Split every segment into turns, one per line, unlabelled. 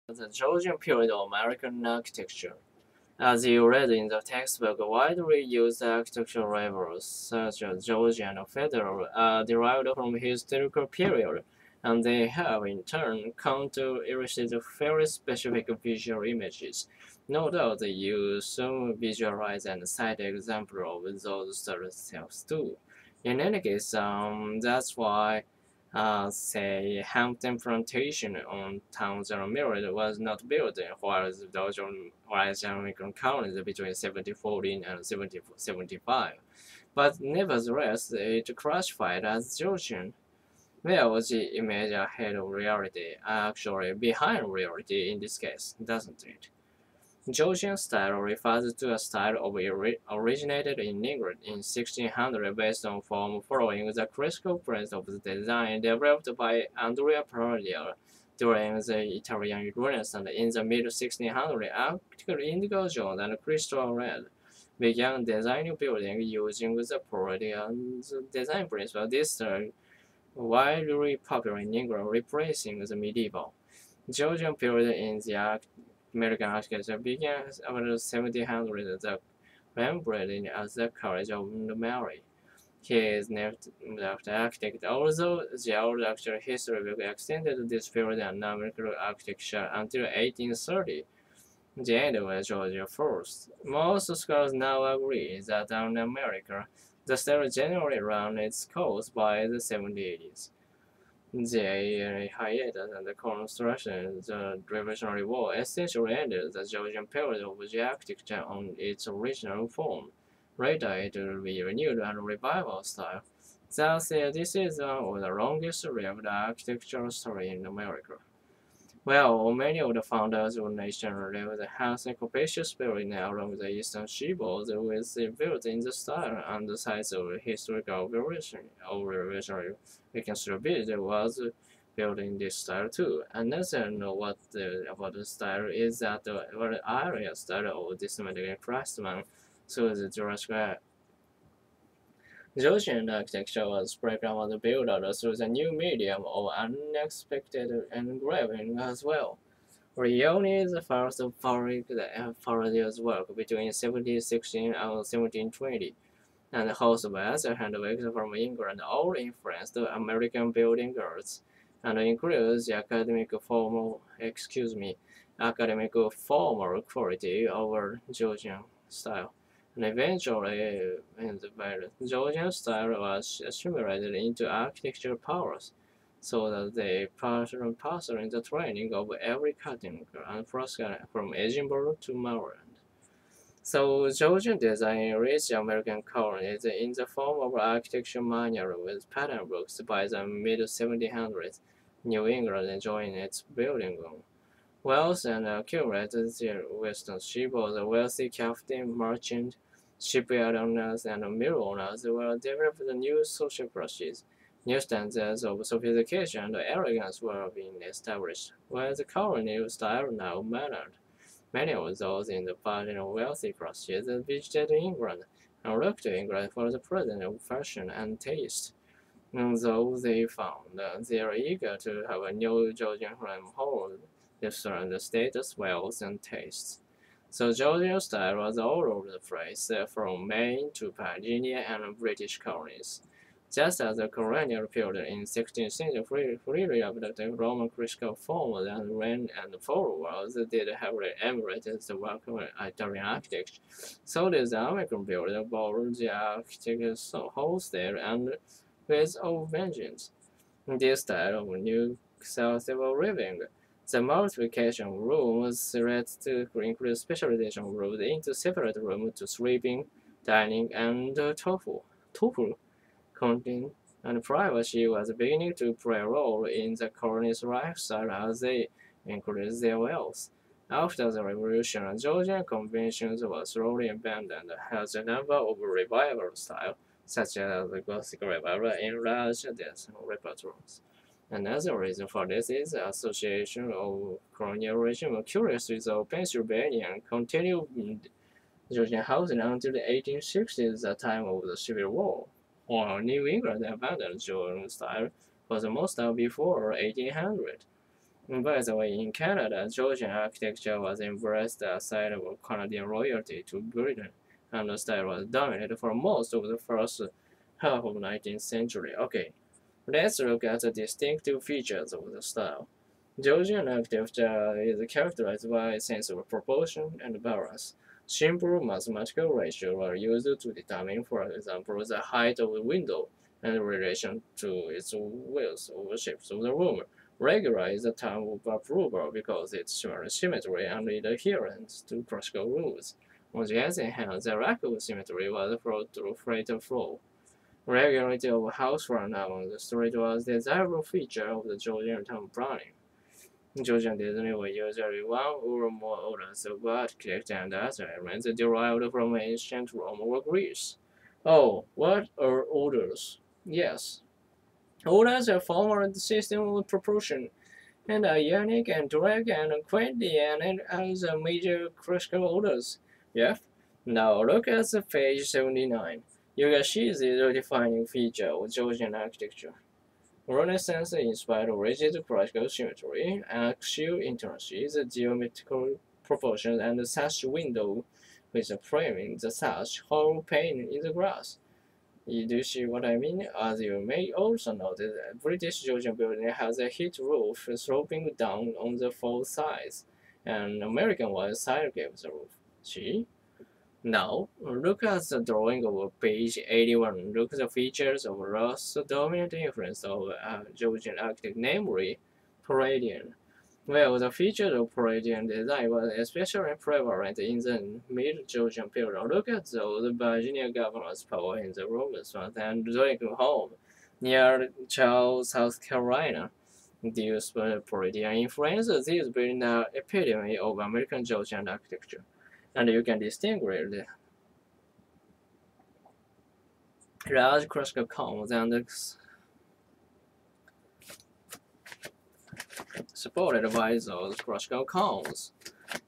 The Georgian period of American architecture. As you read in the textbook, widely used architectural labels such as Georgian or Federal are derived from historical period, and they have in turn come to elicit very specific visual images. No doubt you soon visualize and cite examples of those styles too. In any case, that's why say Hampton Plantation on Townsend Mirror was not built, while the Dojo American colonies between 1714 and 1775. But nevertheless, it classified as Georgian. Where was the image ahead of reality, actually behind reality in this case, doesn't it? Georgian style refers to a style originated in England in 1600 based on form following the classical principles of the design developed by Andrea Palladio during the Italian Renaissance in the mid-1600s. Architect Indigo Jones and Christopher Wren began designing buildings using the Palladian's design principle. This style widely popular in England, replacing the medieval Georgian period in the American architecture began around 1700. The Rembrandt as the College of Mary. He is named after architect, although the old architectural history will extended this period in American architecture until 1830, the end of Georgia first. Most scholars now agree that in America, the style generally ran its course by the 1780s. The hiatus and the construction, the Revolutionary War essentially ended the Georgian period of the architecture on its original form. Later, it will be renewed and revival style. Thus, this is one of the longest lived architectural story in America. Well, many of the founders of the nation lived a healthy, capacious period along the eastern seaboard with built in the style and the size of historical revolutionary reconstruction was built in this style too. Another know what about the style is that the area style of this American craftsman through the Jurassic Georgian architecture was programmed built through the new medium of unexpected engraving as well. Rioni is the first Faraday's work between 1716 and 1720, and hosts by other handworks from England all influenced American building arts, and includes the academic formal quality of Georgian style. And eventually, in the Georgian style was assimilated into architectural powers, so that they passed in the training of every cutting and fresco from Edinburgh to Maryland. So Georgian design reached American colonies in the form of architecture manual with pattern books by the mid-1700s. New England enjoying its building wealth and accumulated the western seaboard. The wealthy captain, merchant, shipyard owners, and mill owners will develop new social classes. New standards of sophistication and elegance were being established, while the colonial style now mattered. Many of those in the party of wealthy classes visited England and looked to England for the present of fashion and taste. And though they found they are eager to have a new Georgian home hold different status, wealth, and tastes. So Georgian style was all over the place, from Maine to Virginia and British colonies. Just as the colonial period in 16th century freely adopted Roman critical forms and ran and followers did heavily emulate the work of Italian architects, so did the American period borrowed the architect's wholesale and with of vengeance. This style of new sustainable living, the multiplication of rooms led to increase specialization rooms into separate rooms to sleeping, dining, and tofu content and privacy was beginning to play a role in the colonies' lifestyle as they increased their wealth. After the revolution, Georgian conventions were slowly abandoned as a number of revival styles, such as the Gothic revival, enlarged their repertoires. Another reason for this is the association of colonial regime. Curiously, the Pennsylvania continued Georgian housing until the 1860s, the time of the Civil War, while New England abandoned Georgian style for the most time before 1800. By the way, in Canada, Georgian architecture was embraced aside of Canadian royalty to Britain, and the style was dominated for most of the first half of the 19th century. Okay, let's look at the distinctive features of the style. Georgian architecture is characterized by a sense of proportion and balance. Simple mathematical ratios are used to determine, for example, the height of the window in relation to its width or shapes of the room. Regular is a term of approval because it shows symmetry and adherence to classical rules. On the other hand, the lack of symmetry was brought to fatal flaw. Regularity of house front along the street was a desirable feature of the Georgian town planning. Georgian design was usually one or more orders of architecture and other elements derived from ancient Rome or Greece. Oh, what are orders? Yes, orders are a formal system of proportion and are unique and direct and quaintly and as a major classical orders. Yes. Now look at the page 79. You can see the defining feature of Georgian architecture. Renaissance inspired rigid classical symmetry, axial intricacies, geometrical proportions, and sash window with a framing the sash whole pane in the glass. You do see what I mean? As you may also notice, the British Georgian building has a heat roof sloping down on the four sides, and American one side gives the roof. See? Now, look at the drawing of page 81. Look at the features of last dominant influence of Georgian architect, namely Palladian. Well, the features of Palladian design was especially prevalent in the mid-Georgian period. Look at those Virginia governor's power in the Roman front and Drake home near Charles, South Carolina. These Palladian influence, these being the epitome of American Georgian architecture. And you can distinguish the large classical cones and supported by those classical cones.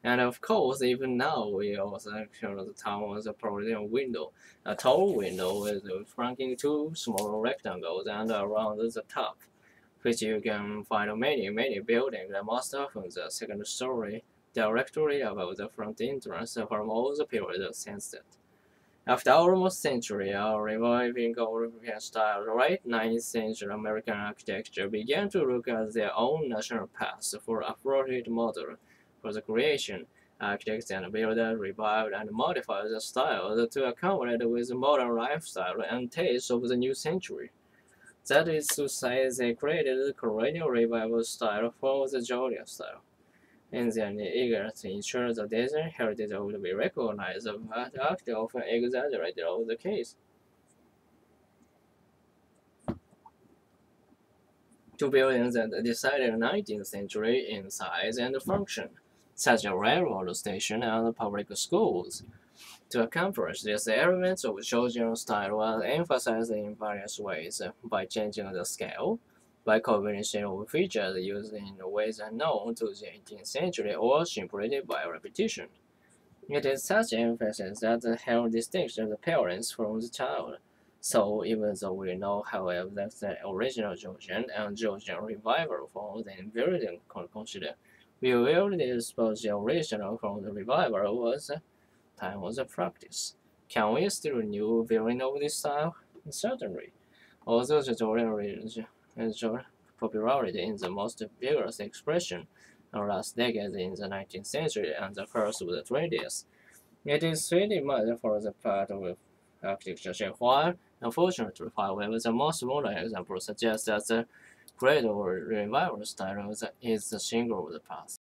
And of course, even now, we also show the town as a Palladian window, a tall window with flanking two small rectangles and around the top, which you can find many buildings, most often the second story directly above the front entrance from all the periods since that. After almost a century of reviving European style, late 19th century American architecture began to look at their own national path for appropriate model for the creation. Architects and builders revived and modified the style to accommodate with the modern lifestyle and taste of the new century. That is to say, they created the colonial revival style for the Georgian style. In their eager to ensure the design heritage would be recognized, but architects often exaggerated the case. To buildings that decided 19th century in size and function, such as railroad station and public schools. To accomplish this, elements of Georgian style were emphasized in various ways by changing the scale, by combination of features used in ways unknown to the 18th century, or simply by repetition. It is such emphasis that helps distinguish the parents from the child. So even though we know, however, that the original Georgian and Georgian revival forms in building consider, we will suppose the original from the revival was time was a practice. Can we still new viewing of this style? Certainly. Although the Georgian popularity in the most vigorous expression last decade in the 19th century and the first of the 20th, it is really much for the part of architecture, while unfortunately, however, the most modern example suggests that the great revival style is the single of the past.